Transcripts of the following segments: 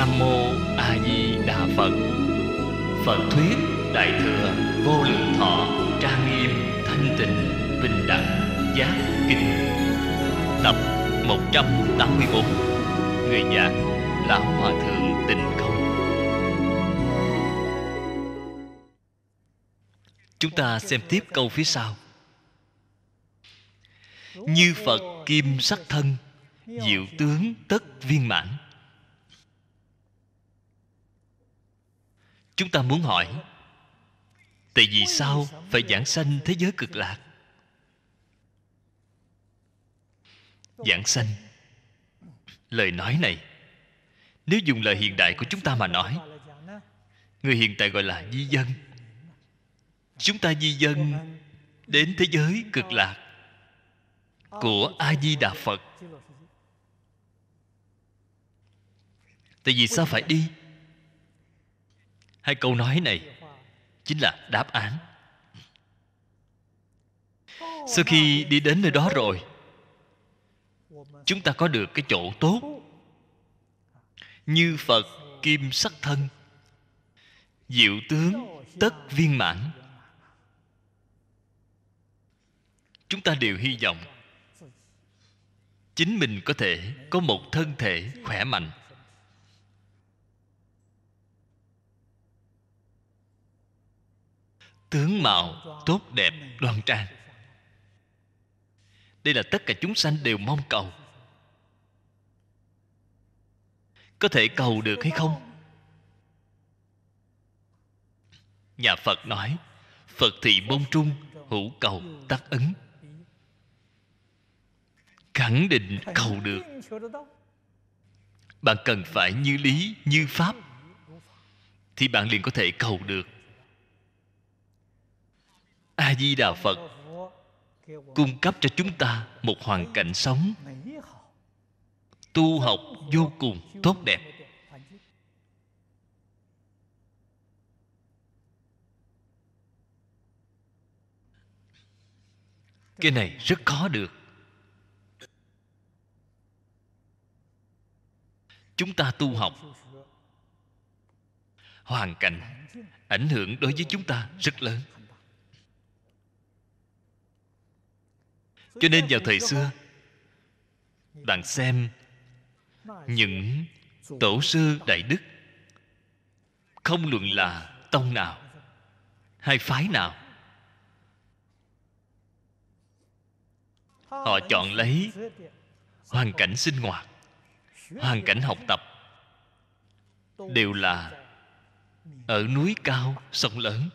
Nam Mô A Di Đà Phật. Phật thuyết Đại Thừa Vô Lượng Thọ Trang Nghiêm Thanh Tịnh Bình Đẳng Giác Kinh, tập 184. Người giảng Lão Hòa Thượng Tịnh Không. Chúng ta xem tiếp câu phía sau. Như Phật kim sắc thân, diệu tướng tất viên mãn. Chúng ta muốn hỏi, tại vì sao phải giảng sanh thế giới cực lạc? Giảng sanh, lời nói này nếu dùng lời hiện đại của chúng ta mà nói, người hiện tại gọi là di dân. Chúng ta di dân đến thế giới cực lạc của A Di Đà Phật. Tại vì sao phải đi? Hai câu nói này chính là đáp án. Sau khi đi đến nơi đó rồi, chúng ta có được cái chỗ tốt. Như Phật kim sắc thân, diệu tướng tất viên mãn. Chúng ta đều hy vọng chính mình có thể có một thân thể khỏe mạnh, tướng mạo tốt đẹp đoan trang. Đây là tất cả chúng sanh đều mong cầu. Có thể cầu được hay không? Nhà Phật nói, Phật thị môn trung, hữu cầu tác ứng. Khẳng định cầu được. Bạn cần phải như lý, như pháp, thì bạn liền có thể cầu được. A Di Đà Phật cung cấp cho chúng ta một hoàn cảnh sống tu học vô cùng tốt đẹp. Cái này rất khó được. Chúng ta tu học, hoàn cảnh ảnh hưởng đối với chúng ta rất lớn. Cho nên vào thời xưa, bạn xem những tổ sư đại đức, không luận là tông nào hay phái nào, họ chọn lấy hoàn cảnh sinh hoạt, hoàn cảnh học tập đều là ở núi cao sông lớn,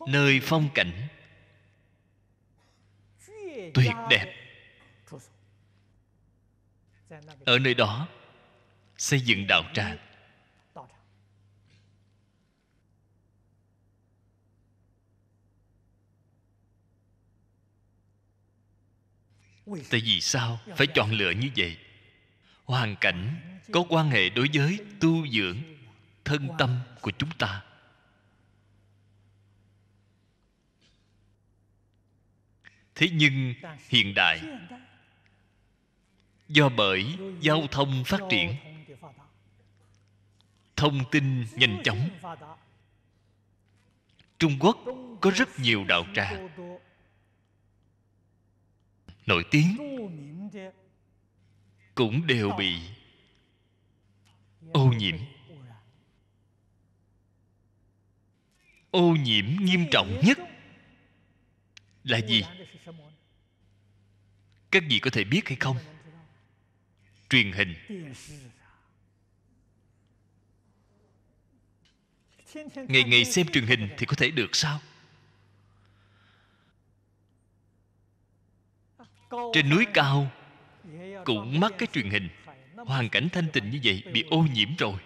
nơi phong cảnh tuyệt đẹp. Ở nơi đó xây dựng đạo tràng. Tại vì sao phải chọn lựa như vậy? Hoàn cảnh có quan hệ đối với tu dưỡng thân tâm của chúng ta. Thế nhưng hiện đại, do bởi giao thông phát triển, thông tin nhanh chóng, Trung Quốc có rất nhiều đạo tràng nổi tiếng, cũng đều bị ô nhiễm. Ô nhiễm nghiêm trọng nhất là gì? Các vị có thể biết hay không? Truyền hình. Ngày ngày xem truyền hình thì có thể được sao? Trên núi cao cũng mắc cái truyền hình. Hoàn cảnh thanh tịnh như vậy bị ô nhiễm rồi,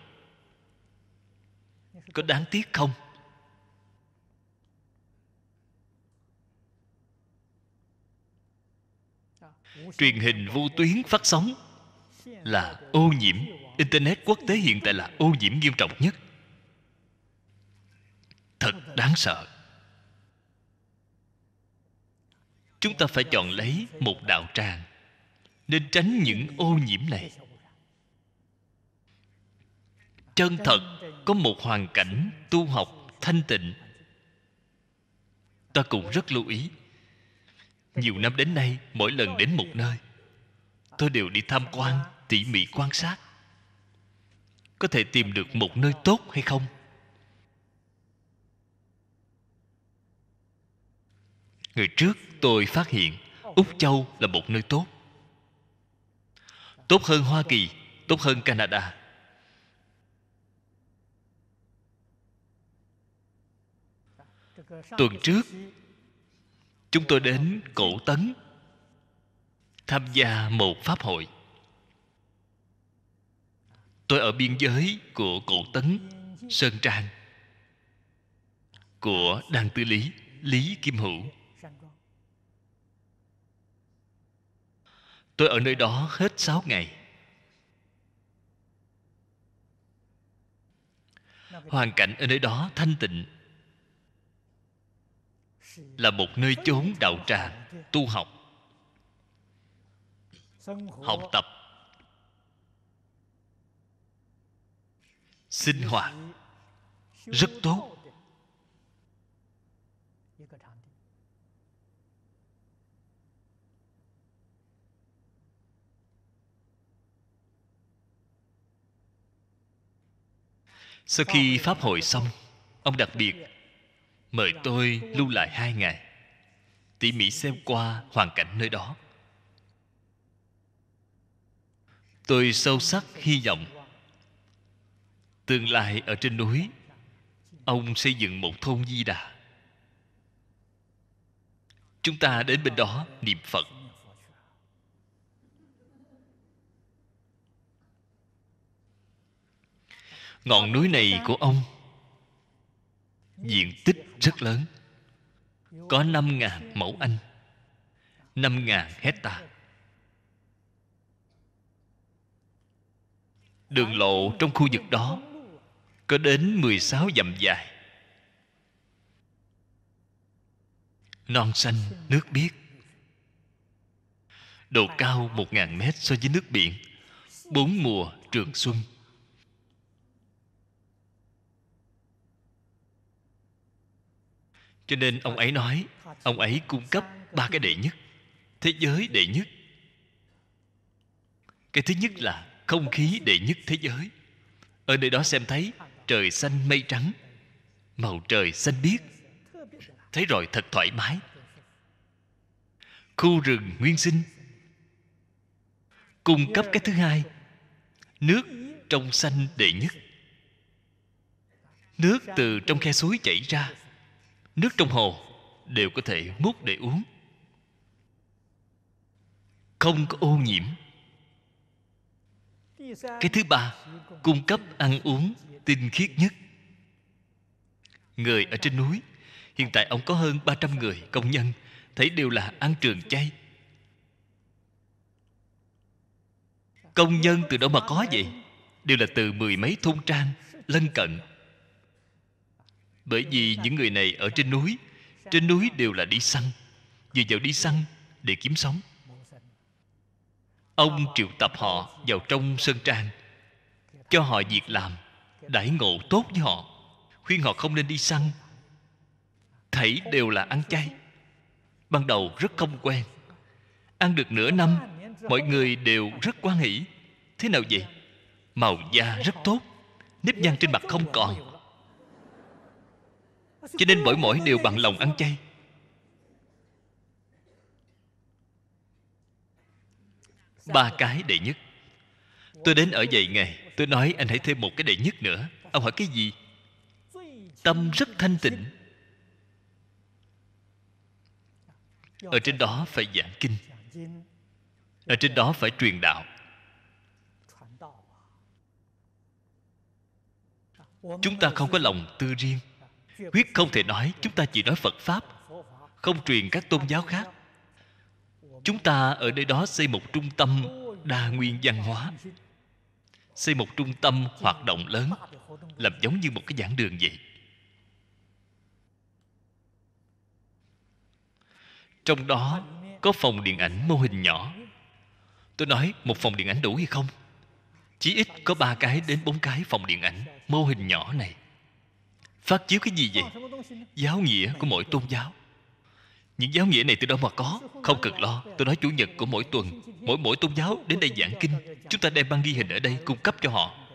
có đáng tiếc không? Truyền hình vô tuyến phát sóng là ô nhiễm. Internet quốc tế hiện tại là ô nhiễm nghiêm trọng nhất. Thật đáng sợ. Chúng ta phải chọn lấy một đạo tràng nên tránh những ô nhiễm này. Chân thật có một hoàn cảnh tu học thanh tịnh, ta cũng rất lưu ý. Nhiều năm đến nay, mỗi lần đến một nơi, tôi đều đi tham quan, tỉ mỉ quan sát, có thể tìm được một nơi tốt hay không. Ngày trước tôi phát hiện Úc Châu là một nơi tốt, tốt hơn Hoa Kỳ, tốt hơn Canada. Tuần trước chúng tôi đến Cổ Tấn tham gia một pháp hội. Tôi ở biên giới của Cổ Tấn, Sơn Trang, của Đan Tư Lý, Lý Kim Hữu. Tôi ở nơi đó hết 6 ngày. Hoàn cảnh ở nơi đó thanh tịnh, là một nơi chốn đạo tràng, tu học, học tập, sinh hoạt rất tốt. Sau khi pháp hội xong, ông đặc biệt mời tôi lưu lại 2 ngày, tỉ mỉ xem qua hoàn cảnh nơi đó. Tôi sâu sắc hy vọng tương lai ở trên núi, ông xây dựng một thôn Di Đà. Chúng ta đến bên đó niệm Phật. Ngọn núi này của ông diện tích rất lớn, có 5.000 mẫu Anh, 5.000 hectare. Đường lộ trong khu vực đó có đến 16 dặm dài, non xanh nước biếc, độ cao 1.000 mét so với nước biển, 4 mùa trường xuân. Cho nên ông ấy nói, ông ấy cung cấp 3 cái đệ nhất, thế giới đệ nhất. Cái thứ nhất là không khí đệ nhất thế giới. Ở nơi đó xem thấy trời xanh mây trắng, màu trời xanh biếc, thấy rồi thật thoải mái. Khu rừng nguyên sinh. Cung cấp cái thứ hai, nước trong xanh đệ nhất. Nước từ trong khe suối chảy ra, nước trong hồ đều có thể múc để uống, không có ô nhiễm. Cái thứ ba, cung cấp ăn uống tinh khiết nhất. Người ở trên núi, hiện tại ông có hơn 300 người công nhân, thấy đều là ăn trường chay. Công nhân từ đâu mà có vậy? Đều là từ 10 mấy thôn trang lân cận. Bởi vì những người này ở trên núi đều là đi săn, vừa vào đi săn để kiếm sống. Ông triệu tập họ vào trong sơn trang, cho họ việc làm, đãi ngộ tốt với họ, khuyên họ không nên đi săn. Thảy đều là ăn chay. Ban đầu rất không quen, ăn được nửa năm, mọi người đều rất hoan hỉ. Thế nào vậy? Màu da rất tốt, nếp nhăn trên mặt không còn, cho nên mỗi đều bằng lòng ăn chay. Ba cái đệ nhất. Tôi đến ở vài ngày, tôi nói anh hãy thêm một cái đệ nhất nữa. Ông hỏi cái gì? Tâm rất thanh tịnh. Ở trên đó phải giảng kinh, ở trên đó phải truyền đạo. Chúng ta không có lòng tư riêng, quyết không thể nói chúng ta chỉ nói Phật Pháp, không truyền các tôn giáo khác. Chúng ta ở nơi đó xây một trung tâm đa nguyên văn hóa, xây một trung tâm hoạt động lớn, làm giống như một cái giảng đường vậy. Trong đó có phòng điện ảnh mô hình nhỏ. Tôi nói một phòng điện ảnh đủ hay không? Chí ít có 3 cái đến 4 cái phòng điện ảnh mô hình nhỏ này. Phát chiếu cái gì vậy? Giáo nghĩa của mỗi tôn giáo. Những giáo nghĩa này từ đâu mà có? Không cần lo. Tôi nói chủ nhật của mỗi tuần, mỗi tôn giáo đến đây giảng kinh, chúng ta đem băng ghi hình ở đây cung cấp cho họ.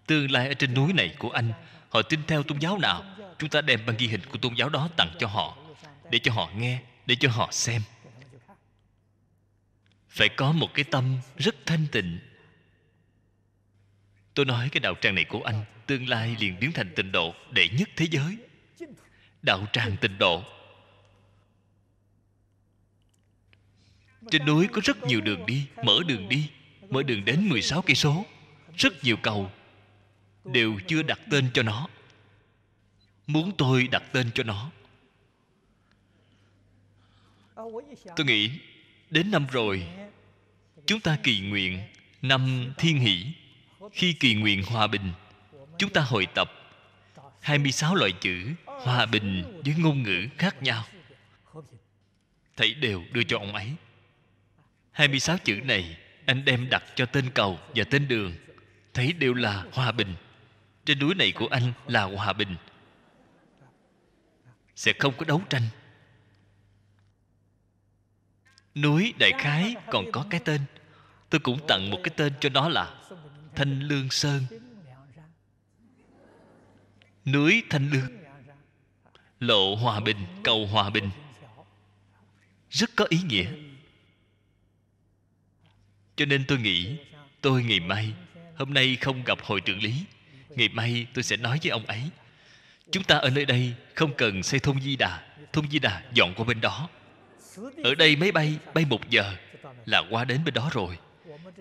Tương lai ở trên núi này của anh, họ tin theo tôn giáo nào, chúng ta đem băng ghi hình của tôn giáo đó tặng cho họ, để cho họ nghe, để cho họ xem. Phải có một cái tâm rất thanh tịnh. Tôi nói cái đạo tràng này của anh tương lai liền biến thành tịnh độ đệ nhất thế giới. Đạo tràng tịnh độ. Trên núi có rất nhiều đường đi, mở đường đến 16 cây số. Rất nhiều cầu đều chưa đặt tên cho nó. Muốn tôi đặt tên cho nó. Tôi nghĩ đến năm rồi, chúng ta kỳ nguyện năm Thiên Hỷ. Khi kỳ nguyện hòa bình, chúng ta hội tập 26 loại chữ hòa bình với ngôn ngữ khác nhau, thảy đều đưa cho ông ấy. 26 chữ này anh đem đặt cho tên cầu và tên đường, thấy đều là hòa bình. Trên núi này của anh là hòa bình, sẽ không có đấu tranh. Núi đại khái còn có cái tên, tôi cũng tặng một cái tên cho nó là Thanh Lương Sơn. Núi Thanh Lương, lộ hòa bình, cầu hòa bình, rất có ý nghĩa. Cho nên tôi nghĩ, tôi ngày mai, hôm nay không gặp hội trưởng lý, ngày mai tôi sẽ nói với ông ấy, chúng ta ở nơi đây không cần xây thôn Di Đà. Thôn Di Đà dọn qua bên đó. Ở đây máy bay 1 giờ là qua đến bên đó rồi.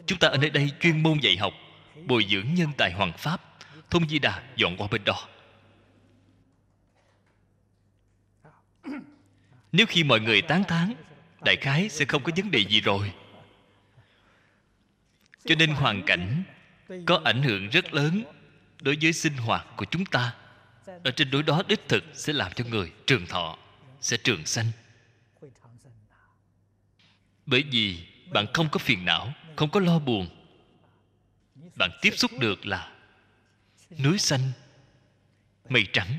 Chúng ta ở nơi đây chuyên môn dạy học, bồi dưỡng nhân tài hoàng pháp. Thôn Di Đà dọn qua bên đó. Nếu khi mọi người tán thán, đại khái sẽ không có vấn đề gì rồi. Cho nên hoàn cảnh có ảnh hưởng rất lớn đối với sinh hoạt của chúng ta. Ở trên núi đó đích thực sẽ làm cho người trường thọ, sẽ trường sanh. Bởi vì bạn không có phiền não, không có lo buồn. Bạn tiếp xúc được là núi xanh, mây trắng,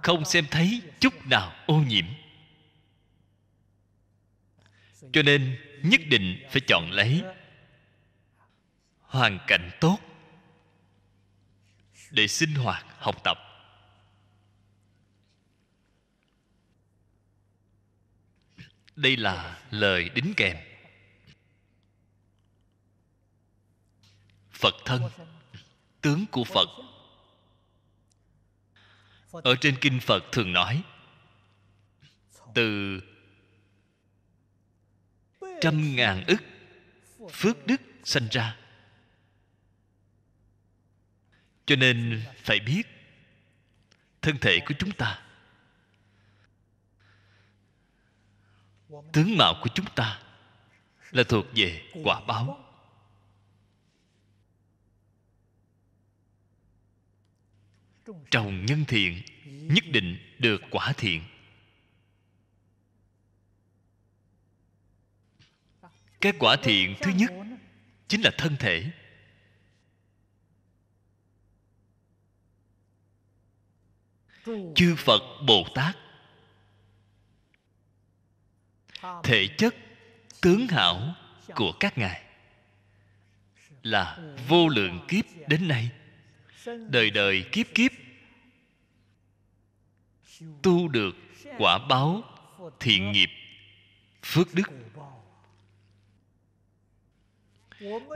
không xem thấy chút nào ô nhiễm. Cho nên nhất định phải chọn lấy hoàn cảnh tốt để sinh hoạt, học tập. Đây là lời đính kèm. Phật thân, tướng của Phật. Ở trên kinh Phật thường nói, từ 100.000 ức phước đức sanh ra. Cho nên phải biết thân thể của chúng ta, tướng mạo của chúng ta là thuộc về quả báo. Trồng nhân thiện nhất định được quả thiện. Cái quả thiện thứ nhất chính là thân thể. Chư Phật Bồ Tát thể chất tướng hảo của các ngài là vô lượng kiếp đến nay, đời đời kiếp kiếp tu được quả báo thiện nghiệp phước đức.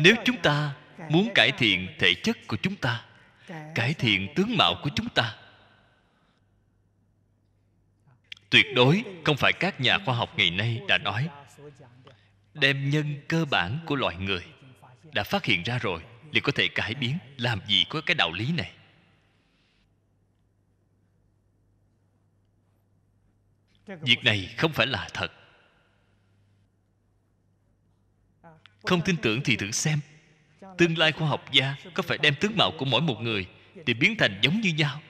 Nếu chúng ta muốn cải thiện thể chất của chúng ta, cải thiện tướng mạo của chúng ta, tuyệt đối không phải các nhà khoa học ngày nay đã nói, đem nhân cơ bản của loài người đã phát hiện ra rồi liền có thể cải biến. Làm gì có cái đạo lý này. Việc này không phải là thật. Không tin tưởng thì thử xem, tương lai khoa học gia có phải đem tướng mạo của mỗi một người để biến thành giống như nhau?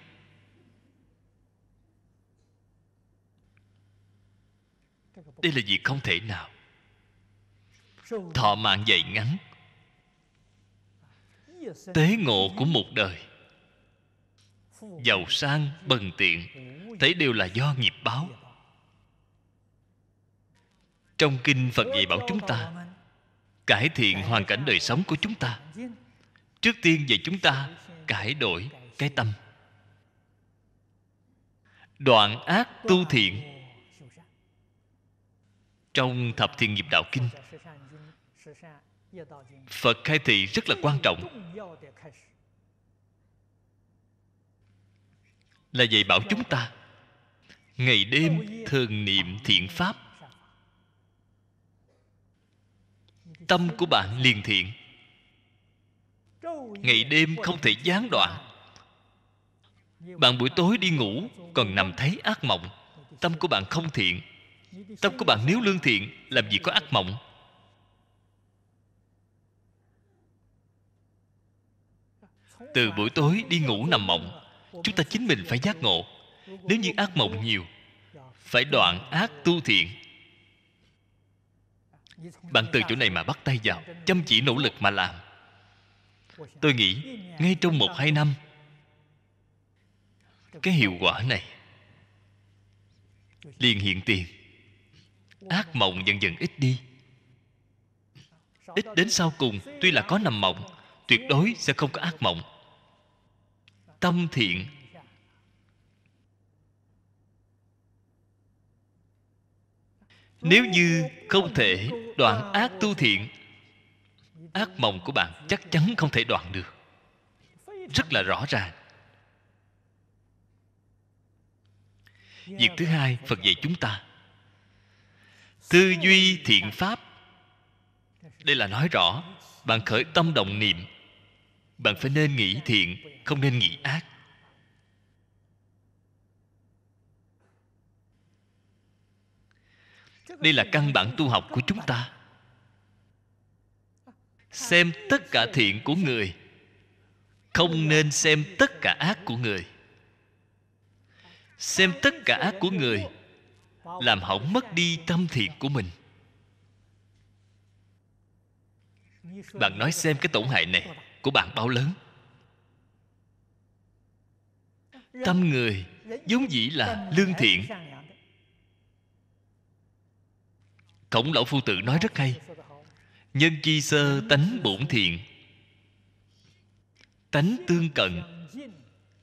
Đây là việc không thể nào. Thọ mạng dài ngắn, tế ngộ của một đời, giàu sang bần tiện, thấy đều là do nghiệp báo. Trong kinh Phật dạy bảo chúng ta cải thiện hoàn cảnh đời sống của chúng ta. Trước tiên về chúng ta cải đổi cái tâm, đoạn ác tu thiện. Trong Thập Thiện Nghiệp Đạo Kinh, Phật khai thị rất là quan trọng, là dạy bảo chúng ta ngày đêm thường niệm thiện pháp, tâm của bạn liền thiện. Ngày đêm không thể gián đoạn. Bạn buổi tối đi ngủ còn nằm thấy ác mộng, tâm của bạn không thiện. Tâm của bạn nếu lương thiện, làm gì có ác mộng? Từ buổi tối đi ngủ nằm mộng, chúng ta chính mình phải giác ngộ. Nếu như ác mộng nhiều, phải đoạn ác tu thiện. Bạn từ chỗ này mà bắt tay vào, chăm chỉ nỗ lực mà làm. Tôi nghĩ ngay trong 1-2 năm, cái hiệu quả này liền hiện tiền. Ác mộng dần dần ít đi. Ít đến sau cùng, tuy là có nằm mộng, tuyệt đối sẽ không có ác mộng. Tâm thiện. Nếu như không thể đoạn ác tu thiện, ác mộng của bạn chắc chắn không thể đoạn được. Rất là rõ ràng. Việc thứ hai, Phật dạy chúng ta tư duy thiện pháp. Đây là nói rõ bạn khởi tâm động niệm, bạn phải nên nghĩ thiện, không nên nghĩ ác. Đây là căn bản tu học của chúng ta. Xem tất cả thiện của người, không nên xem tất cả ác của người. Xem tất cả ác của người làm hỏng mất đi tâm thiện của mình. Bạn nói xem cái tổn hại này của bạn bao lớn. Tâm người vốn dĩ là lương thiện. Khổng Lão Phu Tử nói rất hay: nhân chi sơ tánh bổn thiện, tánh tương cận,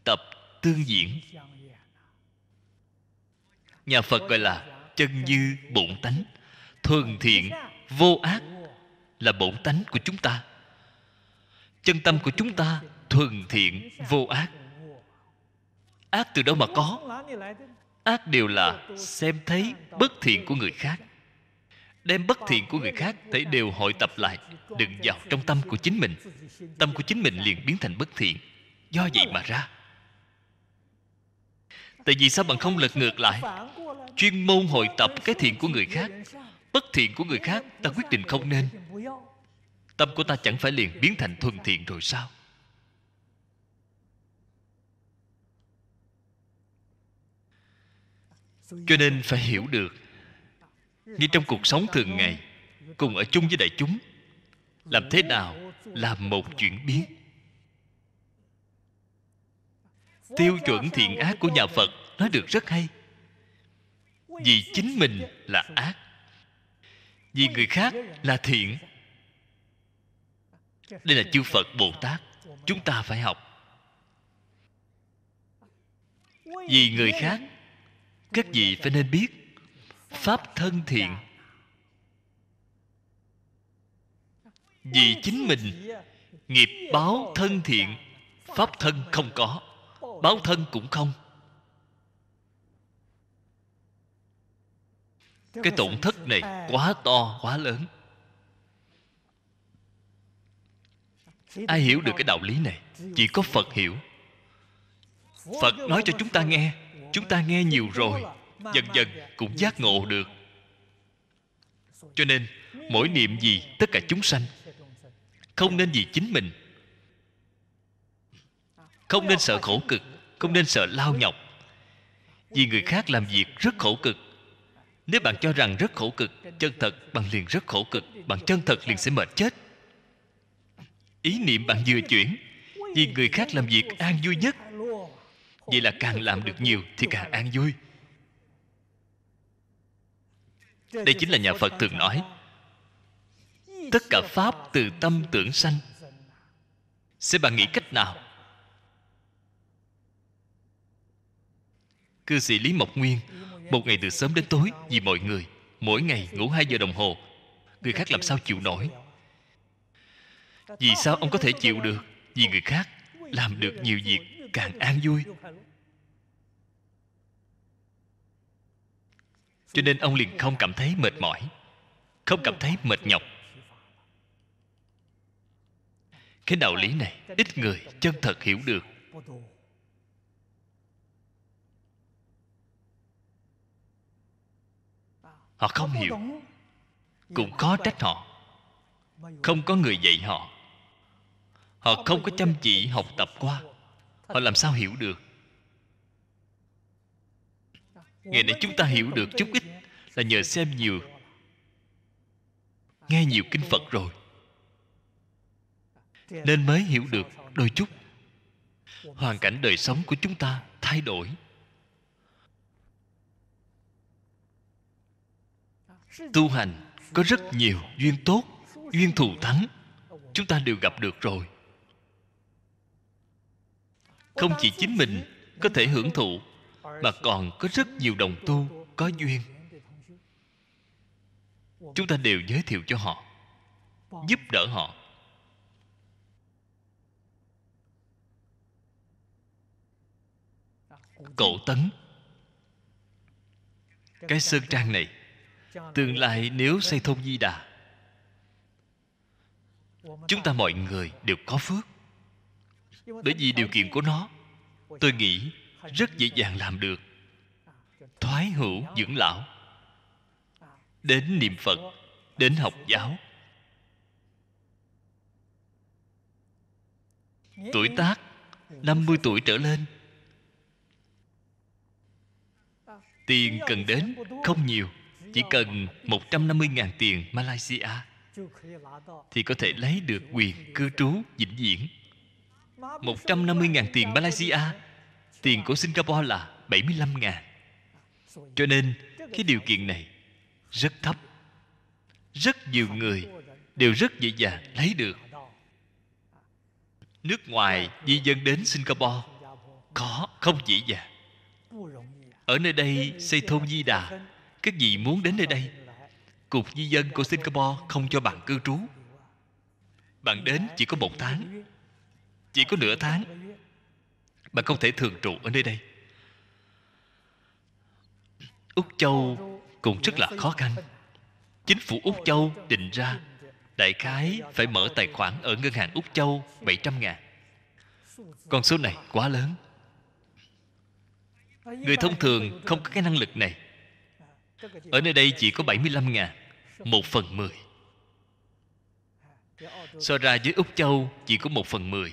tập tương diễn. Nhà Phật gọi là chân như bổn tánh. Thuần thiện vô ác là bổn tánh của chúng ta. Chân tâm của chúng ta thuần thiện vô ác. Ác từ đâu mà có? Ác đều là xem thấy bất thiện của người khác, đem bất thiện của người khác thấy đều hội tập lại, đừng vào trong tâm của chính mình. Tâm của chính mình liền biến thành bất thiện. Do vậy mà ra. Tại vì sao bạn không lật ngược lại, chuyên môn hội tập cái thiện của người khác, bất thiện của người khác ta quyết định không nên. Tâm của ta chẳng phải liền biến thành thuần thiện rồi sao? Cho nên phải hiểu được, như trong cuộc sống thường ngày, cùng ở chung với đại chúng, làm thế nào làm một chuyển biến. Tiêu chuẩn thiện ác của nhà Phật nói được rất hay. Vì chính mình là ác, vì người khác là thiện. Đây là chư Phật Bồ Tát chúng ta phải học. Vì người khác, các vị phải nên biết pháp thân thiện. Vì chính mình, nghiệp báo thân thiện, pháp thân không có, báo thân cũng không. Cái tổn thất này quá to, quá lớn. Ai hiểu được cái đạo lý này? Chỉ có Phật hiểu. Phật nói cho chúng ta nghe nhiều rồi, dần dần cũng giác ngộ được. Cho nên mỗi niệm gì tất cả chúng sanh, không nên vì chính mình, không nên sợ khổ cực, không nên sợ lao nhọc. Vì người khác làm việc rất khổ cực, Nếu bạn cho rằng rất khổ cực, chân thật bạn liền rất khổ cực, bạn chân thật liền sẽ mệt chết. Ý niệm bạn vừa chuyển, vì người khác làm việc an vui nhất, vậy là càng làm được nhiều thì càng an vui. Đây chính là nhà Phật thường nói, tất cả pháp từ tâm tưởng sanh. Sẽ bạn nghĩ cách nào? Cư sĩ Lý Mộc Nguyên một ngày từ sớm đến tối vì mọi người, mỗi ngày ngủ 2 giờ đồng hồ. Người khác làm sao chịu nổi? Vì sao ông có thể chịu được? Vì người khác làm được nhiều việc càng an vui. Cho nên ông liền không cảm thấy mệt mỏi, không cảm thấy mệt nhọc. Cái đạo lý này ít người chân thật hiểu được. Họ không hiểu, cũng khó trách họ. Không có người dạy họ, họ không có chăm chỉ học tập qua, họ làm sao hiểu được? Ngày nay chúng ta hiểu được chút ít là nhờ xem nhiều, nghe nhiều kinh Phật rồi, nên mới hiểu được đôi chút. Hoàn cảnh đời sống của chúng ta thay đổi. Tu hành có rất nhiều duyên tốt, duyên thù thắng, chúng ta đều gặp được rồi. Không chỉ chính mình có thể hưởng thụ, mà còn có rất nhiều đồng tu có duyên. Chúng ta đều giới thiệu cho họ, giúp đỡ họ. Cổ Tấn, cái sơn trang này tương lai nếu xây thôn Di Đà, chúng ta mọi người đều có phước. Bởi vì điều kiện của nó, tôi nghĩ rất dễ dàng làm được. Thoái hữu dưỡng lão, đến niệm Phật, đến học giáo. Tuổi tác 50 tuổi trở lên, tiền cần đến không nhiều, chỉ cần 150.000 tiền Malaysia thì có thể lấy được quyền cư trú vĩnh viễn. 150.000 tiền Malaysia, tiền của Singapore là 75.000. Cho nên cái điều kiện này rất thấp. Rất nhiều người đều rất dễ dàng lấy được. Nước ngoài di dân đến Singapore có không dễ dàng. Ở nơi đây xây thôn Di Đà, các vị muốn đến nơi đây, cục di dân của Singapore không cho bạn cư trú. Bạn đến chỉ có 1 tháng, chỉ có nửa tháng, bạn không thể thường trụ ở nơi đây. Úc Châu cũng rất là khó khăn. Chính phủ Úc Châu định ra đại khái phải mở tài khoản ở ngân hàng Úc Châu 700.000. Con số này quá lớn. Người thông thường không có cái năng lực này. Ở nơi đây chỉ có 75.000, 1/10. So ra với Úc Châu chỉ có 1/10.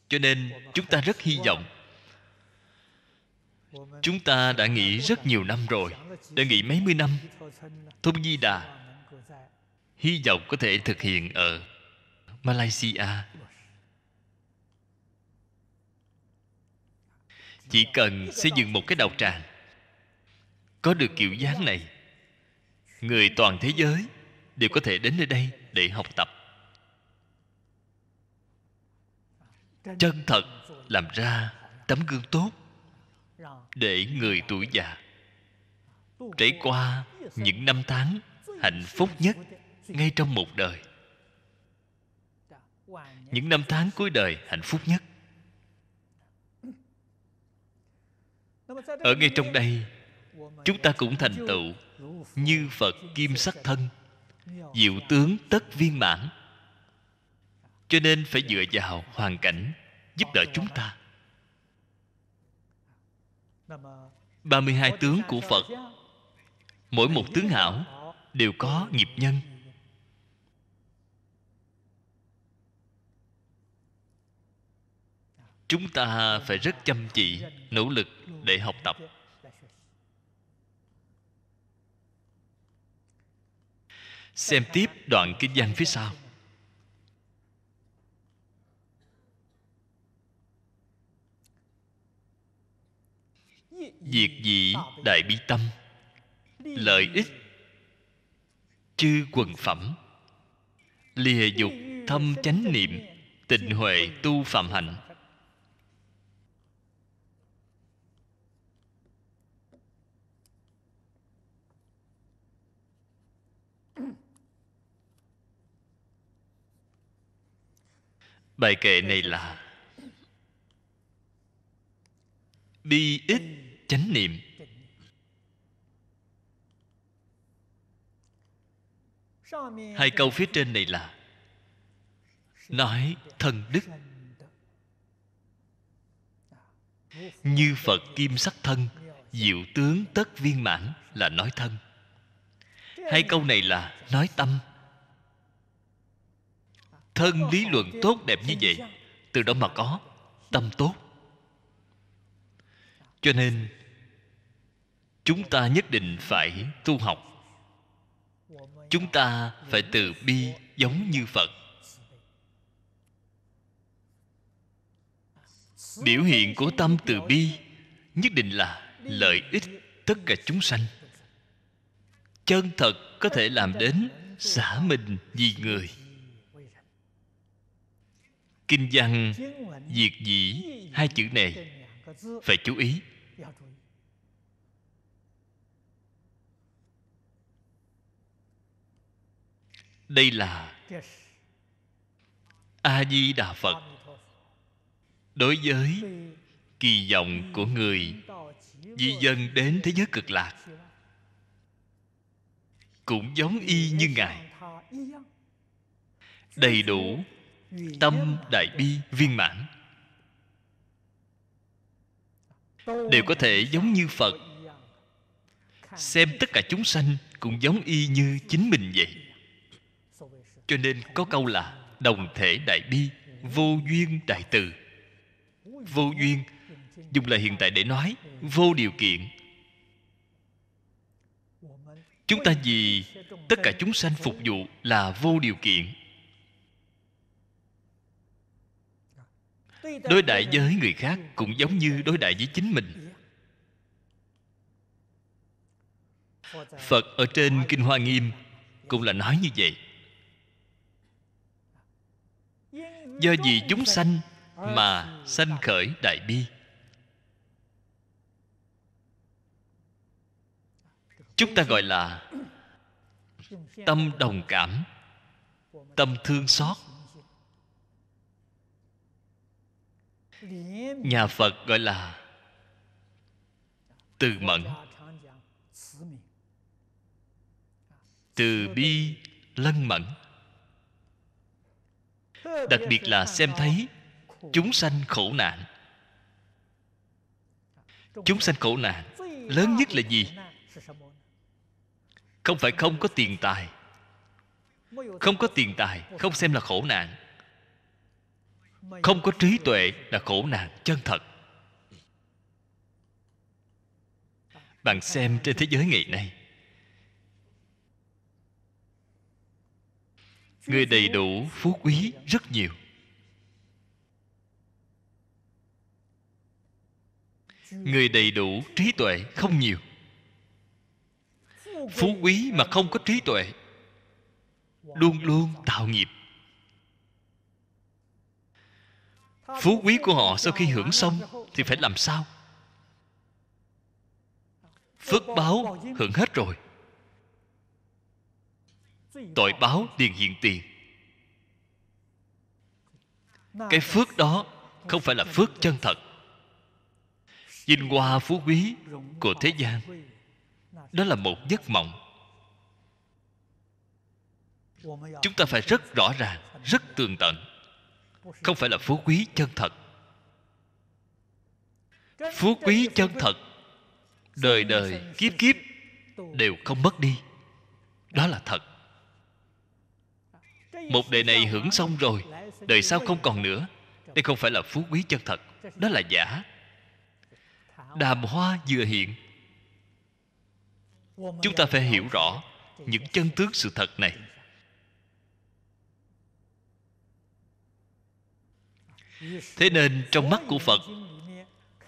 Cho nên chúng ta rất hy vọng. Chúng ta đã nghĩ rất nhiều năm rồi, đã nghĩ mấy mươi năm, thôn Di Đà hy vọng có thể thực hiện ở Malaysia. Chỉ cần xây dựng một cái đạo tràng, có được kiểu dáng này, người toàn thế giới đều có thể đến nơi đây để học tập. Chân thật làm ra tấm gương tốt, để người tuổi già trải qua những năm tháng hạnh phúc nhất ngay trong một đời. Những năm tháng cuối đời hạnh phúc nhất. Ở ngay trong đây, chúng ta cũng thành tựu như Phật kim sắc thân, diệu tướng tất viên mãn. Cho nên phải dựa vào hoàn cảnh giúp đỡ chúng ta. 32 tướng của Phật, mỗi một tướng hảo đều có nghiệp nhân. Chúng ta phải rất chăm chỉ, nỗ lực để học tập. Xem tiếp đoạn kinh văn phía sau. Diệt dĩ đại bi tâm, lợi ích chư quần phẩm, lìa dục thâm chánh niệm, tịnh huệ tu phạm hạnh. Bài kệ này là bi ích chánh niệm. Hai câu phía trên này là nói thân đức. Như Phật kim sắc thân, diệu tướng tất viên mãn là nói thân. Hai câu này là nói tâm. Thân lý luận tốt đẹp như vậy, từ đó mà có tâm tốt. Cho nên chúng ta nhất định phải tu học. Chúng ta phải từ bi giống như Phật. Biểu hiện của tâm từ bi nhất định là lợi ích tất cả chúng sanh. Chân thật có thể làm đến xả mình vì người. Kinh văn diệt dĩ hai chữ này phải chú ý. Đây là A Di Đà Phật đối với kỳ vọng của người di dân đến thế giới cực lạc, cũng giống y như Ngài, đầy đủ tâm đại bi viên mãn, đều có thể giống như Phật, xem tất cả chúng sanh cũng giống y như chính mình vậy. Cho nên có câu là đồng thể đại bi, vô duyên đại từ. Vô duyên dùng là hiện tại để nói vô điều kiện. Chúng ta vì tất cả chúng sanh phục vụ là vô điều kiện. Đối đãi với người khác cũng giống như đối đãi với chính mình. Phật ở trên Kinh Hoa Nghiêm cũng là nói như vậy. Do vì chúng sanh mà sanh khởi đại bi. Chúng ta gọi là tâm đồng cảm, tâm thương xót. Nhà Phật gọi là từ mẫn, từ bi lân mẫn. Đặc biệt là xem thấy chúng sanh khổ nạn. Chúng sanh khổ nạn lớn nhất là gì? Không phải không có tiền tài. Không có tiền tài không xem là khổ nạn. Không có trí tuệ là khổ nạn chân thật. Bạn xem trên thế giới ngày nay, người đầy đủ phú quý rất nhiều. Người đầy đủ trí tuệ không nhiều. Phú quý mà không có trí tuệ, luôn luôn tạo nghiệp. Phú quý của họ sau khi hưởng xong thì phải làm sao? Phước báo hưởng hết rồi, tội báo liền hiện tiền. Cái phước đó không phải là phước chân thật. Vinh hoa phú quý của thế gian, đó là một giấc mộng. Chúng ta phải rất rõ ràng, rất tường tận. Không phải là phú quý chân thật. Phú quý chân thật, đời đời kiếp kiếp đều không mất đi. Đó là thật. Một đời này hưởng xong rồi, đời sau không còn nữa. Đây không phải là phú quý chân thật. Đó là giả. Đàm hoa vừa hiện. Chúng ta phải hiểu rõ những chân tướng sự thật này. Thế nên trong mắt của Phật,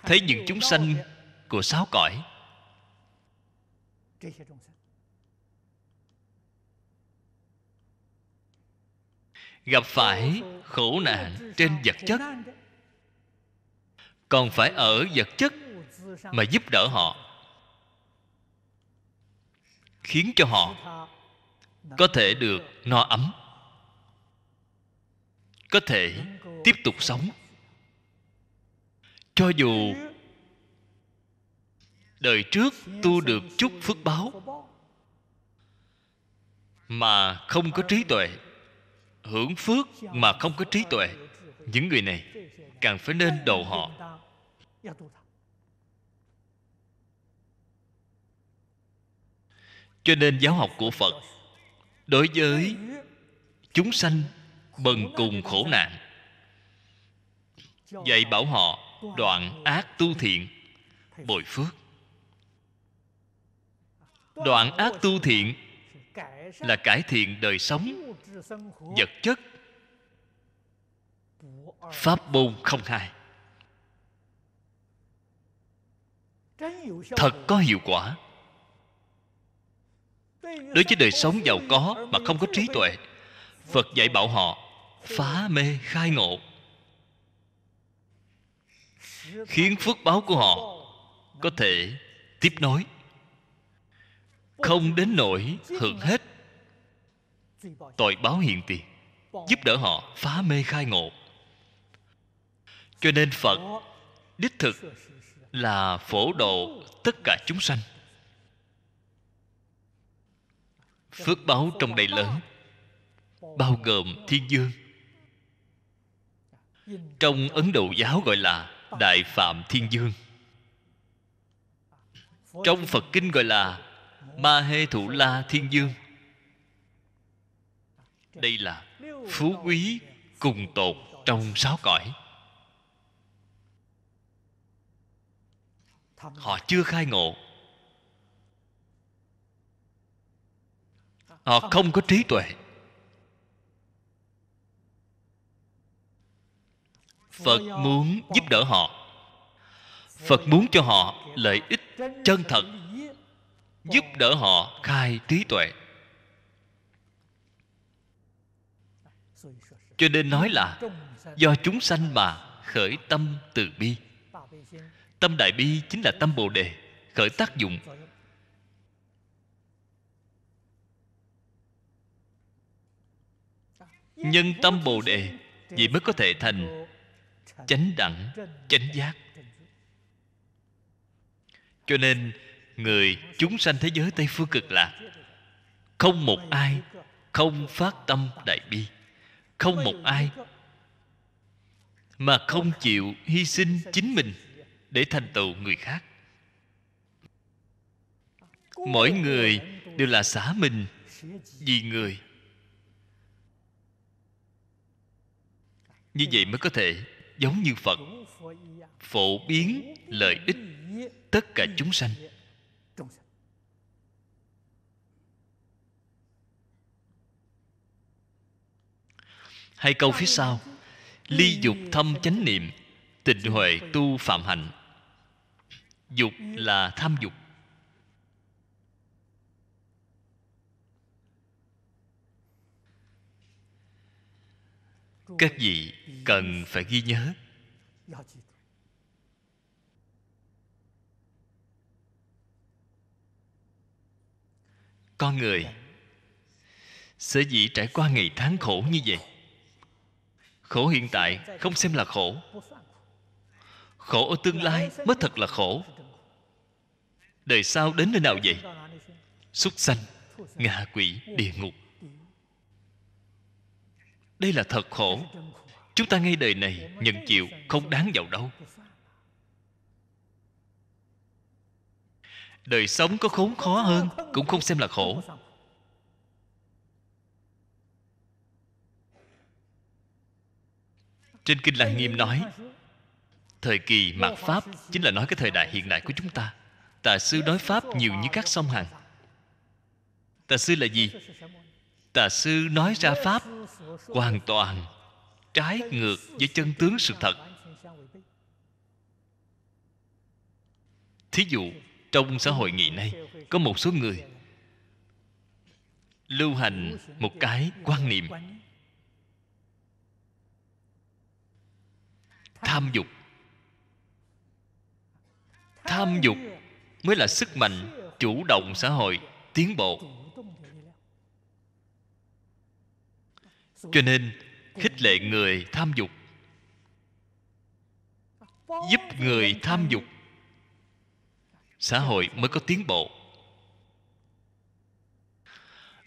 thấy những chúng sanh của sáu cõi, gặp phải khổ nạn trên vật chất, còn phải ở vật chất mà giúp đỡ họ, khiến cho họ có thể được no ấm, có thể tiếp tục sống. Cho dù đời trước tu được chút phước báo mà không có trí tuệ, hưởng phước mà không có trí tuệ, những người này càng phải nên độ họ. Cho nên giáo học của Phật đối với chúng sanh bần cùng khổ nạn, dạy bảo họ đoạn ác tu thiện, bồi phước. Đoạn ác tu thiện là cải thiện đời sống vật chất, pháp môn không hai, thật có hiệu quả. Đối với đời sống giàu có mà không có trí tuệ, Phật dạy bảo họ phá mê khai ngộ, khiến phước báo của họ có thể tiếp nối, không đến nỗi hưởng hết tội báo hiện tiền, giúp đỡ họ phá mê khai ngộ. Cho nên Phật đích thực là phổ độ tất cả chúng sanh. Phước báo trong đây lớn, bao gồm thiên dương. Trong Ấn Độ giáo gọi là Đại Phạm Thiên Dương, trong Phật Kinh gọi là Ma Hê Thụ La Thiên Dương. Đây là phú quý cùng tột trong sáu cõi. Họ chưa khai ngộ, họ không có trí tuệ. Phật muốn giúp đỡ họ, Phật muốn cho họ lợi ích chân thật, giúp đỡ họ khai trí tuệ. Cho nên nói là do chúng sanh mà khởi tâm từ bi. Tâm đại bi chính là tâm Bồ Đề, khởi tác dụng. Nhân tâm Bồ Đề, vậy mới có thể thành chánh đẳng, chánh giác. Cho nên người chúng sanh thế giới Tây Phương Cực Lạc, không một ai không phát tâm đại bi, không một ai mà không chịu hy sinh chính mình để thành tựu người khác. Mỗi người đều là xả mình vì người. Như vậy mới có thể giống như Phật, phổ biến lợi ích tất cả chúng sanh. Hay câu phía sau: ly dục thâm chánh niệm, tịnh huệ tu phạm hạnh. Dục là tham dục. Các vị cần phải ghi nhớ. Con người sở dĩ trải qua ngày tháng khổ như vậy, khổ hiện tại không xem là khổ, khổ ở tương lai mới thật là khổ. Đời sau đến nơi nào vậy? Súc sanh, ngạ quỷ, địa ngục. Đây là thật khổ. Chúng ta ngay đời này nhận chịu không đáng vào đâu. Đời sống có khốn khó hơn cũng không xem là khổ. Trên Kinh Lăng Nghiêm nói, thời kỳ mạt Pháp chính là nói cái thời đại hiện đại của chúng ta. Tà sư nói Pháp nhiều như các sông Hằng. Tà sư là gì? Tà sư nói ra pháp hoàn toàn trái ngược với chân tướng sự thật. Thí dụ, trong xã hội ngày nay, có một số người lưu hành một cái quan niệm tham dục. Tham dục mới là sức mạnh chủ động xã hội tiến bộ. Cho nên khích lệ người tham dục, giúp người tham dục, xã hội mới có tiến bộ.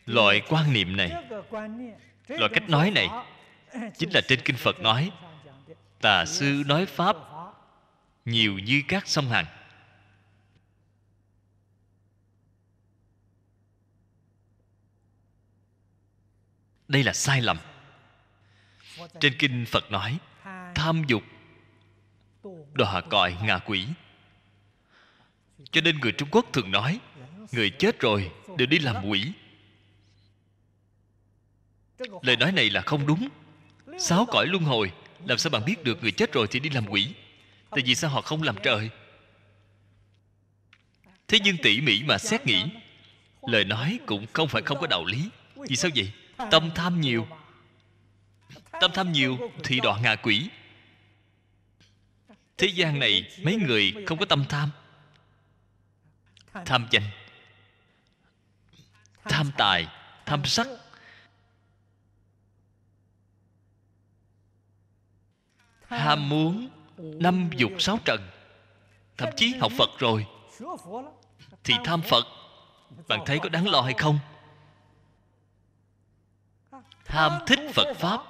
Loại quan niệm này, loại cách nói này, chính là trên kinh Phật nói tà sư nói pháp nhiều như các sông Hằng. Đây là sai lầm. Trên kinh Phật nói tham dục đọa cõi ngạ quỷ. Cho nên người Trung Quốc thường nói người chết rồi đều đi làm quỷ. Lời nói này là không đúng. 6 cõi luân hồi, làm sao bạn biết được người chết rồi thì đi làm quỷ? Tại vì sao họ không làm trời? Thế nhưng tỉ mỉ mà xét nghĩ, lời nói cũng không phải không có đạo lý. Vì sao vậy? Tâm tham nhiều. Tâm tham nhiều thì đọa ngạ quỷ. Thế gian này mấy người không có tâm tham. Tham danh, tham tài, tham sắc, ham muốn 5 dục 6 trần. Thậm chí học Phật rồi thì tham Phật. Bạn thấy có đáng lo hay không? Tham thích Phật Pháp.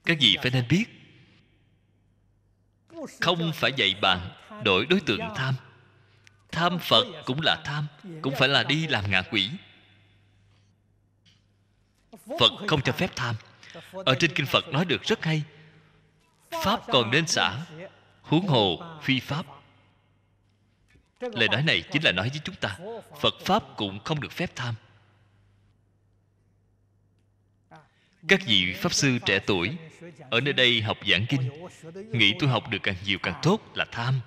Các vị phải nên biết, không phải dạy bạn đổi đối tượng tham. Tham Phật cũng là tham, cũng phải là đi làm ngạ quỷ. Phật không cho phép tham. Ở trên kinh Phật nói được rất hay: pháp còn nên xả, huống hồ phi pháp. Lời nói này chính là nói với chúng ta Phật Pháp cũng không được phép tham. Các vị Pháp Sư trẻ tuổi ở nơi đây học giảng kinh, nghĩ tôi học được càng nhiều càng tốt là tham.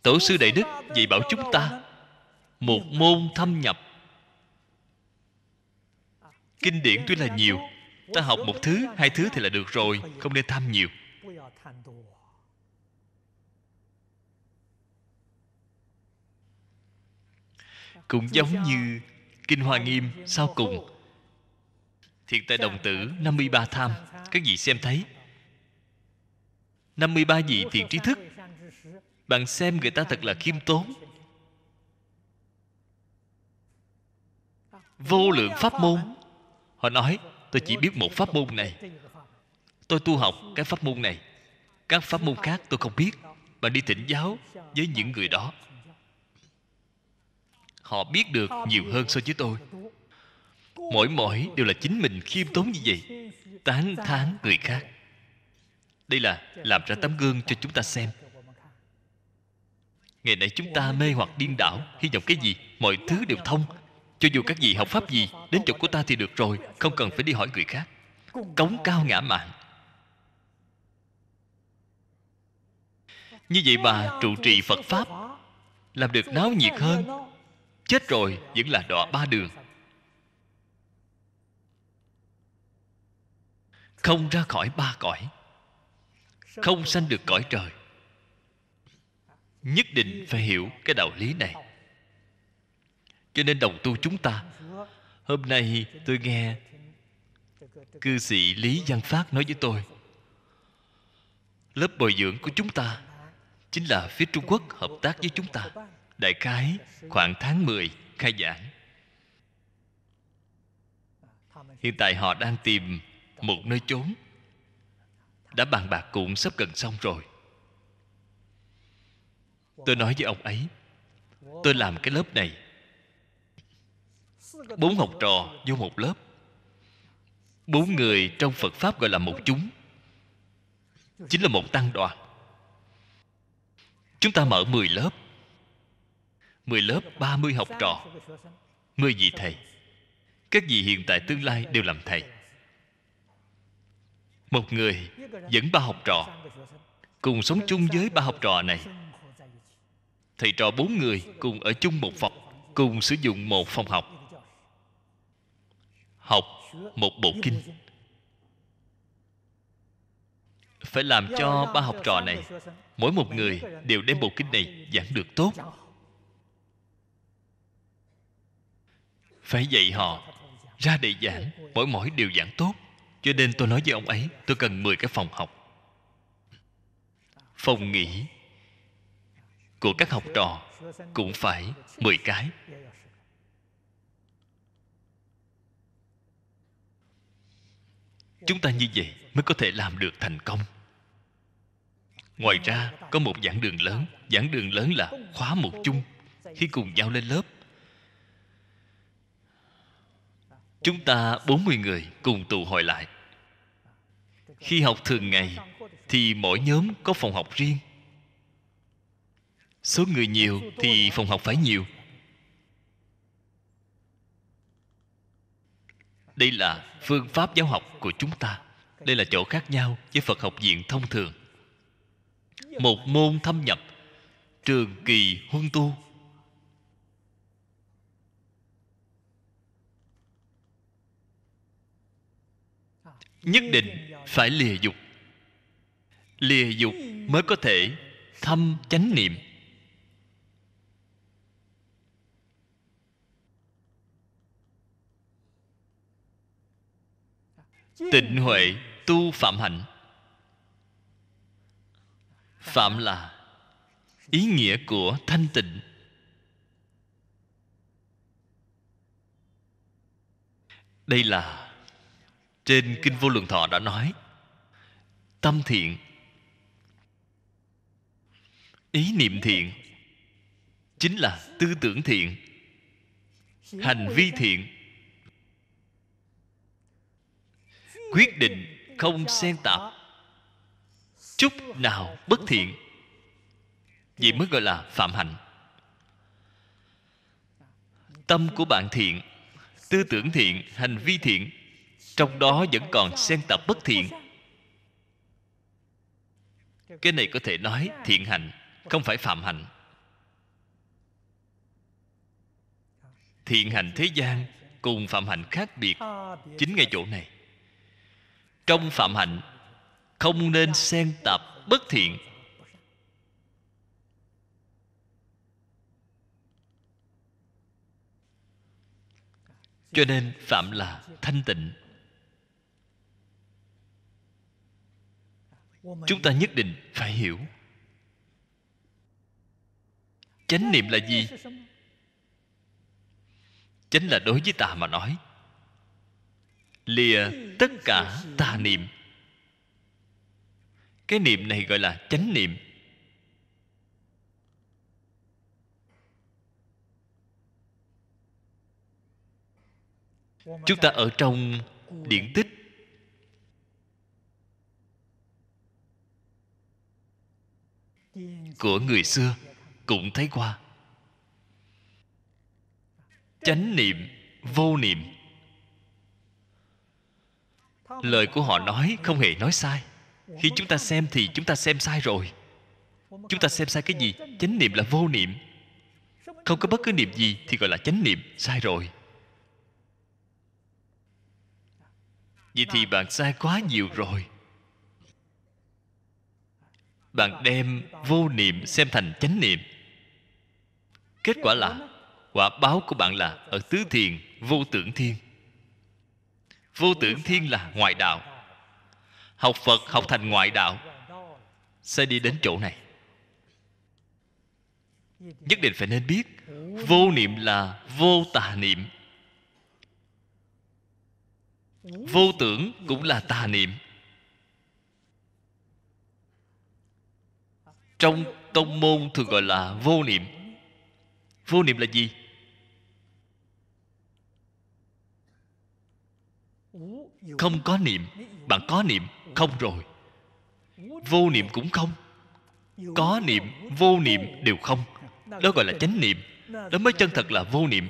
Tổ sư Đại Đức dạy bảo chúng ta một môn thâm nhập. Kinh điển tuy là nhiều, ta học một thứ, 2 thứ thì là được rồi, không nên tham nhiều. Cũng giống như Kinh Hoa Nghiêm sau cùng, Thiện Tài Đồng Tử 53 tham. Các vị xem thấy 53 vị thiện trí thức. Bạn xem người ta thật là khiêm tốn. Vô lượng pháp môn. Họ nói tôi chỉ biết một pháp môn này, tôi tu học cái pháp môn này, các pháp môn khác tôi không biết. Bạn đi thỉnh giáo với những người đó, họ biết được nhiều hơn so với tôi. Mỗi đều là chính mình khiêm tốn như vậy, tán thán người khác. Đây là làm ra tấm gương cho chúng ta xem. Ngày nay chúng ta mê hoặc điên đảo, hy vọng cái gì mọi thứ đều thông. Cho dù các vị học pháp gì, đến chỗ của ta thì được rồi, không cần phải đi hỏi người khác. Cống cao ngã mạn. Như vậy mà trụ trì Phật Pháp, làm được náo nhiệt hơn. Chết rồi vẫn là đọa 3 đường, không ra khỏi 3 cõi, không sanh được cõi trời. Nhất định phải hiểu cái đạo lý này. Cho nên đồng tu chúng ta, hôm nay tôi nghe cư sĩ Lý Văn Phát nói với tôi, lớp bồi dưỡng của chúng ta chính là phía Trung Quốc hợp tác với chúng ta. Đại khái khoảng tháng 10 khai giảng. Hiện tại họ đang tìm một nơi chốn, đã bàn bạc cũng sắp gần xong rồi. Tôi nói với ông ấy, tôi làm cái lớp này 4 học trò vô một lớp, 4 người trong Phật Pháp gọi là một chúng, chính là một tăng đoàn. Chúng ta mở 10 lớp. 10 lớp 30 học trò, 10 vị thầy. Các vị hiện tại tương lai đều làm thầy. Một người dẫn 3 học trò, cùng sống chung với 3 học trò này. Thầy trò 4 người cùng ở chung một phòng, cùng sử dụng một phòng học, học một bộ kinh. Phải làm cho 3 học trò này, mỗi một người đều đem bộ kinh này giảng được tốt. Phải dạy họ ra để giảng, mỗi đều giảng tốt. Cho nên tôi nói với ông ấy, tôi cần 10 cái phòng học. Phòng nghỉ của các học trò cũng phải 10 cái. Chúng ta như vậy mới có thể làm được thành công. Ngoài ra có một giảng đường lớn. Giảng đường lớn là khóa một chung. Khi cùng nhau lên lớp, chúng ta 40 người cùng tụ hội lại. Khi học thường ngày thì mỗi nhóm có phòng học riêng. Số người nhiều thì phòng học phải nhiều. Đây là phương pháp giáo học của chúng ta. Đây là chỗ khác nhau với Phật học viện thông thường. Một môn thâm nhập, trường kỳ huân tu. Nhất định phải lìa dục. Lìa dục mới có thể thâm chánh niệm. Tịnh huệ tu phạm hạnh. Phạm là ý nghĩa của thanh tịnh. Đây là trên Kinh Vô Lượng Thọ đã nói. Tâm thiện, ý niệm thiện, chính là tư tưởng thiện. Hành vi thiện, quyết định không xen tạp chút nào bất thiện, vậy mới gọi là phạm hạnh. Tâm của bạn thiện, tư tưởng thiện, hành vi thiện, trong đó vẫn còn xen tạp bất thiện, cái này có thể nói thiện hạnh, không phải phạm hạnh. Thiện hạnh thế gian cùng phạm hạnh khác biệt chính ngay chỗ này. Trong phạm hạnh không nên xen tạp bất thiện. Cho nên phạm là thanh tịnh. Chúng ta nhất định phải hiểu chánh niệm là gì. Chánh là đối với tà mà nói, lìa tất cả tà niệm. Cái niệm này gọi là chánh niệm. Chúng ta ở trong điển tích của người xưa cũng thấy qua. Chánh niệm, vô niệm. Lời của họ nói không hề nói sai. Khi chúng ta xem thì chúng ta xem sai rồi. Chúng ta xem sai cái gì? Chánh niệm là vô niệm. Không có bất cứ niệm gì thì gọi là chánh niệm. Sai rồi. Vậy thì bạn sai quá nhiều rồi. Bạn đem vô niệm xem thành chánh niệm. Kết quả là quả báo của bạn là ở tứ thiền vô tưởng thiên. Vô tưởng thiên là ngoại đạo. Học Phật học thành ngoại đạo sẽ đi đến chỗ này. Nhất định phải nên biết vô niệm là vô tà niệm. Vô tưởng cũng là tà niệm. Trong tông môn thường gọi là vô niệm. Vô niệm là gì? Không có niệm. Bạn có niệm, không rồi. Vô niệm cũng không. Có niệm, vô niệm đều không. Đó gọi là chánh niệm. Đó mới chân thật là vô niệm.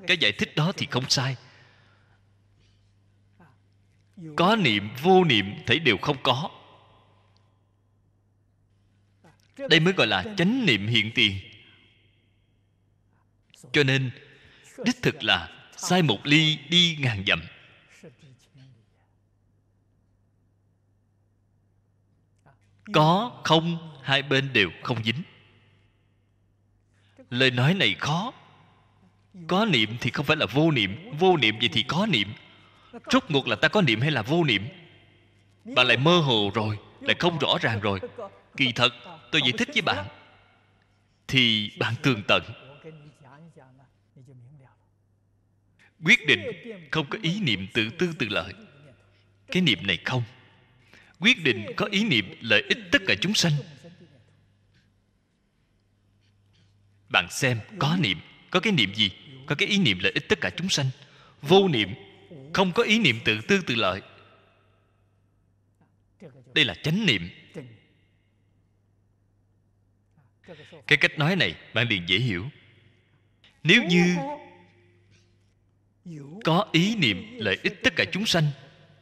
Cái giải thích đó thì không sai. Có niệm, vô niệm thấy đều không có. Đây mới gọi là chánh niệm hiện tiền. Cho nên đích thực là sai một ly đi ngàn dặm. Có, không, hai bên đều không dính. Lời nói này khó. Có niệm thì không phải là vô niệm. Vô niệm vậy thì có niệm. Rốt cuộc là ta có niệm hay là vô niệm? Bạn lại mơ hồ rồi, lại không rõ ràng rồi. Kỳ thật tôi giải thích với bạn thì bạn tường tận. Quyết định không có ý niệm tự tư tự lợi. Cái niệm này không. Quyết định có ý niệm lợi ích tất cả chúng sanh. Bạn xem, có niệm, có cái niệm gì? Có cái ý niệm lợi ích tất cả chúng sanh. Vô niệm, không có ý niệm tự tư tự lợi. Đây là chánh niệm. Cái cách nói này bạn liền dễ hiểu. Nếu như có ý niệm lợi ích tất cả chúng sanh,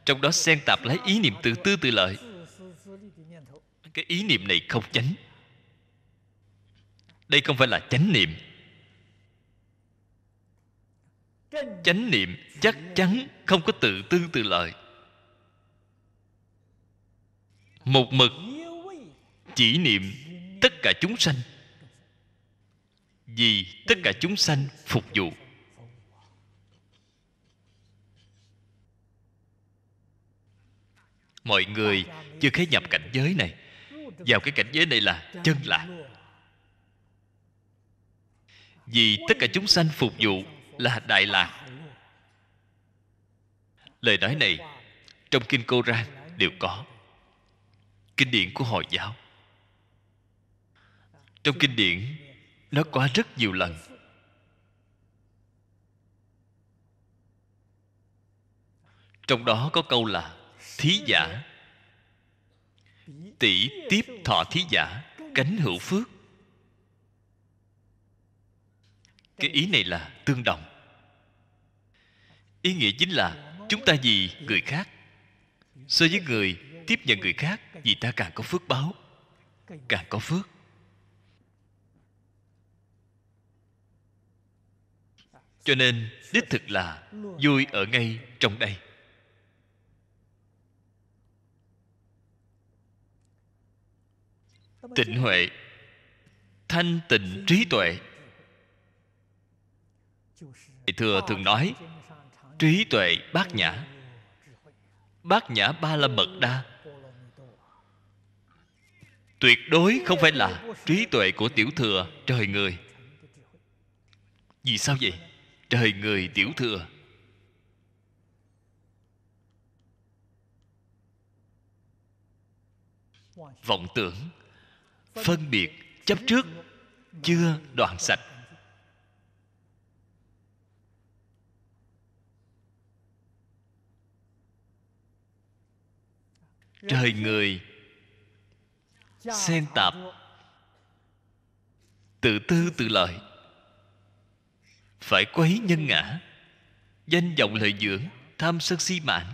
trong đó xen tạp lấy ý niệm tự tư tự lợi, cái ý niệm này không chánh. Đây không phải là chánh niệm. Chánh niệm chắc chắn không có tự tư tự lợi. Một mực chỉ niệm tất cả chúng sanh, vì tất cả chúng sanh phục vụ. Mọi người chưa khế nhập cảnh giới này, vào cái cảnh giới này là chân lạc. Vì tất cả chúng sanh phục vụ là đại lạc. Lời nói này trong kinh Cô Rang đều có. Kinh điển của Hồi giáo, trong kinh điển nó có rất nhiều lần. Trong đó có câu là thí giả tỷ tiếp thọ thí giả cánh hữu phước. Cái ý này là tương đồng. Ý nghĩa chính là chúng ta vì người khác, so với người tiếp nhận người khác, vì ta càng có phước báo, càng có phước. Cho nên đích thực là vui ở ngay trong đây. Tịnh huệ, thanh tịnh trí tuệ. Thừa thường nói trí tuệ bát nhã. Bát nhã ba la mật đa. Tuyệt đối không phải là trí tuệ của tiểu thừa trời người. Vì sao vậy? Trời người tiểu thừa. Vọng tưởng, phân biệt, chấp trước chưa đoạn sạch. Trời người xen tạp, tự tư tự lợi, phải quấy nhân ngã, danh vọng lợi dưỡng, tham sân si mạng.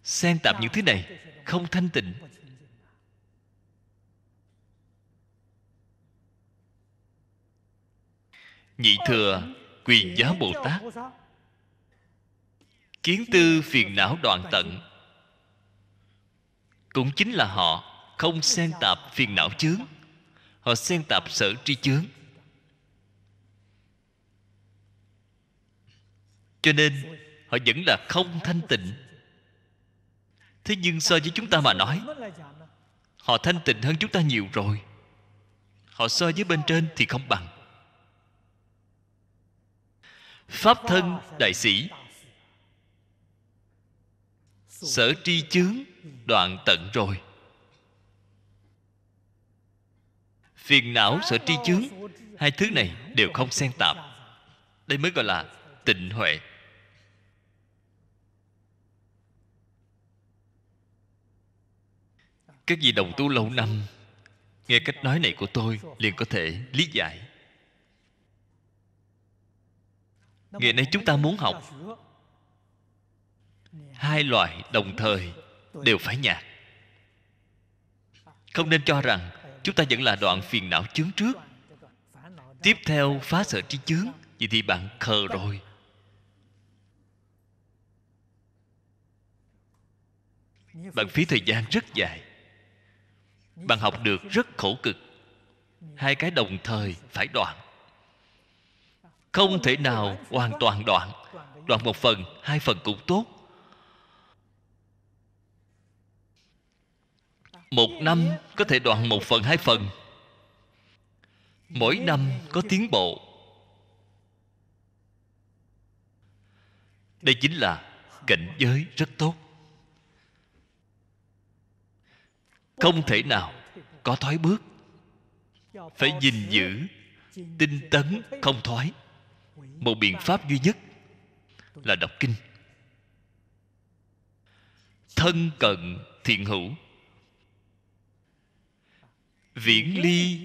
Xen tạp những thứ này không thanh tịnh. Nhị thừa Quyền Giáo Bồ Tát kiến tư phiền não đoạn tận, cũng chính là họ không xen tạp phiền não chướng. Họ xen tạp sở tri chướng. Cho nên họ vẫn là không thanh tịnh. Thế nhưng so với chúng ta mà nói, họ thanh tịnh hơn chúng ta nhiều rồi. Họ so với bên trên thì không bằng. Pháp thân đại sĩ, sở tri chướng đoạn tận rồi. Phiền não sở tri chướng, hai thứ này đều không xen tạp. Đây mới gọi là tịnh huệ. Các vị đồng tu lâu năm nghe cách nói này của tôi liền có thể lý giải. Ngày nay chúng ta muốn học hai loại đồng thời đều phải nhạt. Không nên cho rằng chúng ta vẫn là đoạn phiền não chướng trước, tiếp theo phá sở tri chướng, vậy thì bạn khờ rồi. Bạn phí thời gian rất dài, bạn học được rất khổ cực. Hai cái đồng thời phải đoạn, không thể nào hoàn toàn đoạn. Đoạn một phần, hai phần cũng tốt. Một năm có thể đoạn một phần, hai phần. Mỗi năm có tiến bộ. Đây chính là cảnh giới rất tốt. Không thể nào có thoái bước. Phải gìn giữ tinh tấn không thoái. Một biện pháp duy nhất là đọc kinh. Thân cận thiện hữu, viễn ly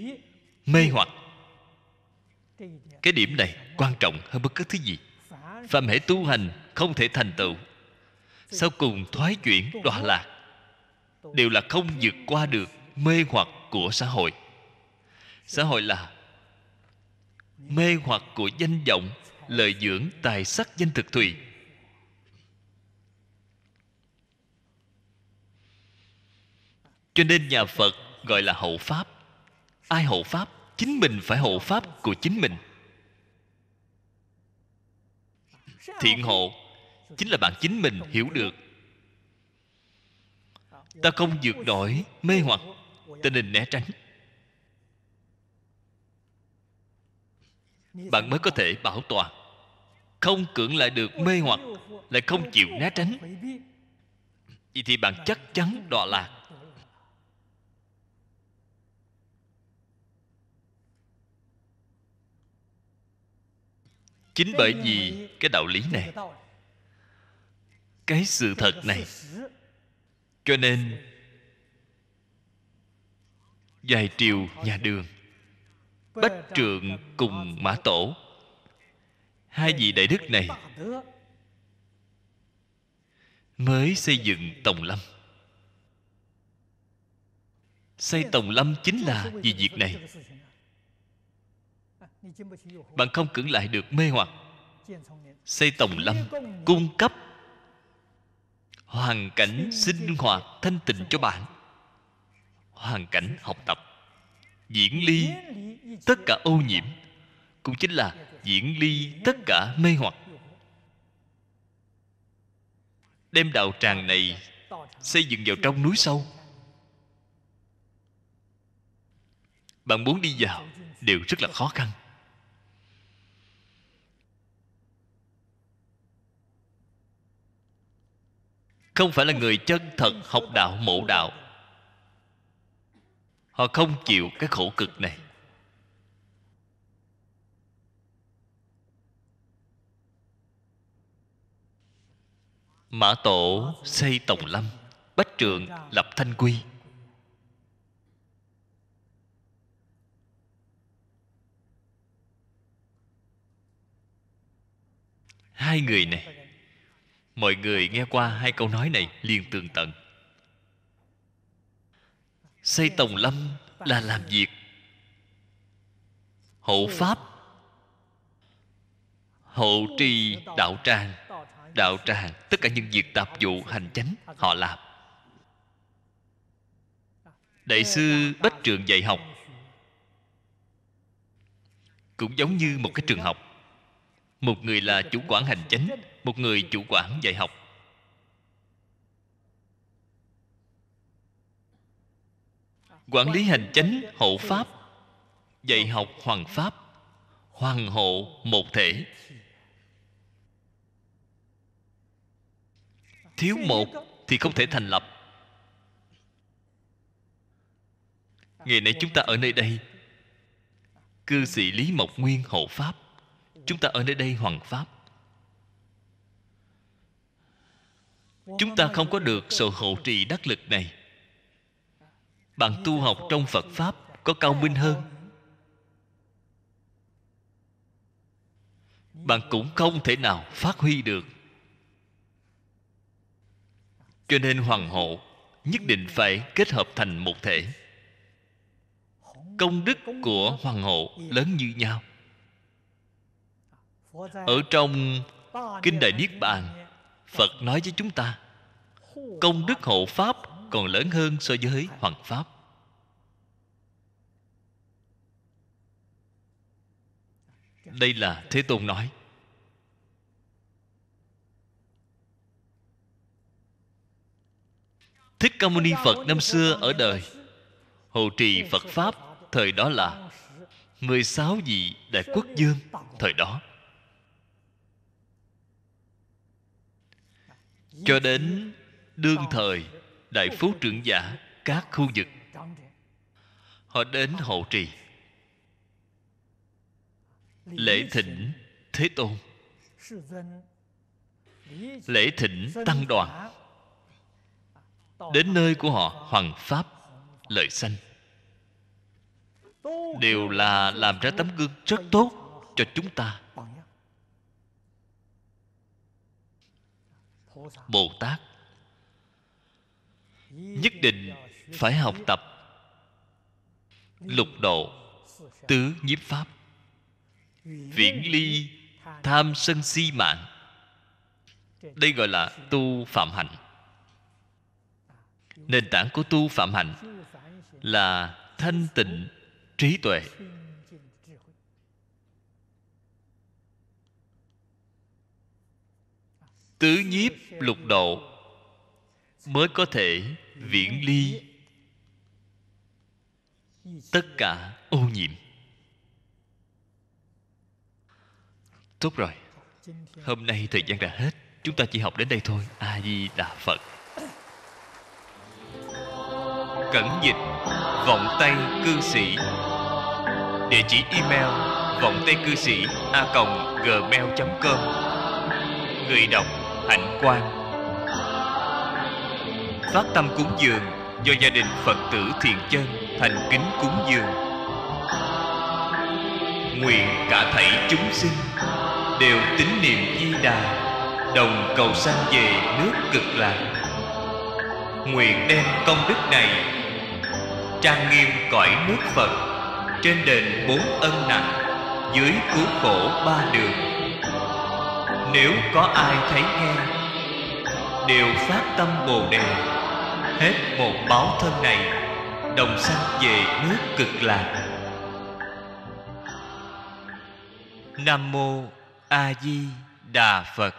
mê hoặc. Cái điểm này quan trọng hơn bất cứ thứ gì. Phàm hễ tu hành không thể thành tựu, sau cùng thoái chuyển đọa lạc, đều là không vượt qua được mê hoặc của xã hội. Xã hội là mê hoặc của danh vọng, lợi dưỡng, tài sắc, danh thực thùy. Cho nên nhà Phật gọi là hộ pháp. Ai hộ pháp? Chính mình phải hộ pháp của chính mình. Thiện hộ chính là bạn chính mình hiểu được. Ta không vượt nổi mê hoặc, ta nên né tránh. Bạn mới có thể bảo toàn. Không cưỡng lại được mê hoặc, lại không chịu né tránh, vậy thì bạn chắc chắn đọa lạc. Chính bởi vì cái đạo lý này, cái sự thật này, cho nên vài triều nhà Đường, Bách Trượng cùng Mã Tổ, hai vị đại đức này mới xây dựng Tòng Lâm. Xây Tòng Lâm chính là vì việc này. Bạn không cưỡng lại được mê hoặc, xây Tòng Lâm cung cấp hoàn cảnh sinh hoạt thanh tịnh cho bạn, hoàn cảnh học tập, diễn ly tất cả ô nhiễm, cũng chính là diễn ly tất cả mê hoặc. Đem đạo tràng này xây dựng vào trong núi sâu, bạn muốn đi vào đều rất là khó khăn. Không phải là người chân thật học đạo mộ đạo, họ không chịu cái khổ cực này. Mã Tổ xây Tòng Lâm, Bách Trượng lập Thanh Quy. Hai người này, mọi người nghe qua hai câu nói này liền tường tận. Xây Tòng Lâm là làm việc hộ pháp, hộ trì đạo tràng. Đạo tràng tất cả những việc tạp vụ hành chánh họ làm. Đại sư Bách Trượng dạy học cũng giống như một cái trường học. Một người là chủ quản hành chánh, một người chủ quản dạy học. Quản lý hành chánh hộ pháp, dạy học hoằng pháp, hoàng hộ một thể. Thiếu một thì không thể thành lập. Ngày nay chúng ta ở nơi đây, cư sĩ Lý Mộc Nguyên hộ pháp, chúng ta ở nơi đây hoằng pháp. Chúng ta không có được sự hộ trì đắc lực này, bạn tu học trong Phật Pháp có cao minh hơn, bạn cũng không thể nào phát huy được. Cho nên hoàng hộ nhất định phải kết hợp thành một thể. Công đức của hoàng hộ lớn như nhau. Ở trong Kinh Đại Niết Bàn, Phật nói với chúng ta, công đức hộ Pháp còn lớn hơn so với hoàng Pháp. Đây là Thế Tôn nói. Thích Ca Mâu Ni Phật năm xưa ở đời hộ trì Phật Pháp, thời đó là 16 vị đại quốc vương thời đó. Cho đến đương thời đại phú trưởng giả các khu vực, họ đến hộ trì lễ thỉnh Thế Tôn, lễ thỉnh tăng đoàn, đến nơi của họ hoằng pháp lợi sanh, đều là làm ra tấm gương rất tốt cho chúng ta. Bồ Tát nhất định phải học tập lục độ tứ nhiếp pháp, viễn ly tham sân si mạng. Đây gọi là tu phạm hạnh. Nền tảng của tu phạm hạnh là thanh tịnh trí tuệ. Tứ nhiếp lục độ mới có thể viễn ly tất cả ô nhiễm. Tốt rồi, hôm nay thời gian đã hết, chúng ta chỉ học đến đây thôi. A Di Đà Phật. Cẩn dịch Vọng Tây Cư Sĩ. Địa chỉ email vongtaicư sĩ@gmail.com. Người đọc Hạnh Quang. Phát tâm cúng dường do gia đình Phật tử Thiện Chân thành kính cúng dường. Nguyện cả thảy chúng sinh đều tín niệm Di Đà, đồng cầu sanh về nước Cực Lạc. Nguyện đem công đức này trang nghiêm cõi nước Phật, trên đền 4 ân nặng, dưới cứu khổ 3 đường. Nếu có ai thấy nghe, đều phát tâm Bồ Đề, hết một báo thân này, đồng sanh về nước Cực Lạc. Nam Mô A Di Đà Phật.